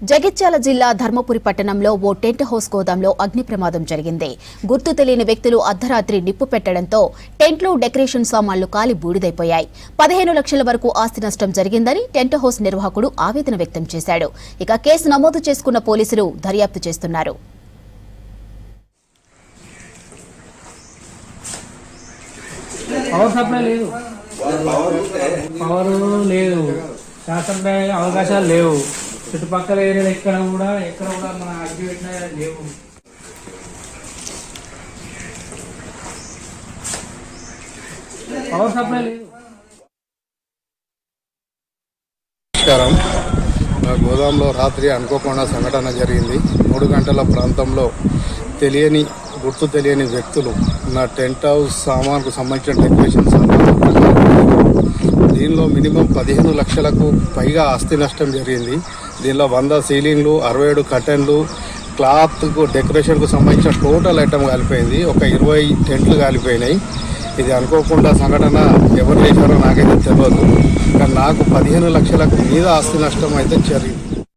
జగిత్యాల జిల్లా ధర్మపురి పట్టణంలో ఓ tent house గోదాంలో అగ్ని ప్రమాదం జరిగింది. గుర్తు తెలియని వ్యక్తులు అర్ధరాత్రి నిప్పు పెట్టడంతో టెంట్లు, డెకరేషన్ సామాన్లు కాలి బూడిదైపోయాయి. 15 లక్షల వరకు ఆస్తి నష్టం జరిగిందని టెంట్ హౌస్ నిర్వాహకుడు ఆవేదన వ్యక్తం చేశాడు. ఇక కేసు నమోదు చేసుకున్న పోలీసులు దర్యాప్తు చేస్తున్నారు. అవకాశాలు లేవు. చుట్టుపక్కల ఏరియా ఎక్కడ కూడా మన అగ్గి పెట్టినా లేవు. పవర్ సప్లై లేదు. నమస్కారం. గోదాంలో రాత్రి అనుకోకుండా సంఘటన జరిగింది. 3 గంటల ప్రాంతంలో గుర్తు తెలియని వ్యక్తులు నా టెంట్ హౌస్ సామాన్కు సంబంధించిన డెకరేషన్ సామాన్లు దీనిలో మినిమం 15 లక్షలకు పైగా ఆస్తి నష్టం జరిగింది. దీనిలో 100 సీలింగ్లు, 67 కర్టెన్లు, క్లాత్కు డెకరేషన్కు సంబంధించిన టోటల్ ఐటమ్ కాలిపోయింది. ఒక 20 టెంట్లు కాలిపోయినాయి. ఇది అనుకోకుండా సంఘటన ఎవరు చేశారో నాకైతే తెలియదు. కానీ నాకు 15 లక్షలకు మీద ఆస్తి నష్టం అయితే జరిగింది.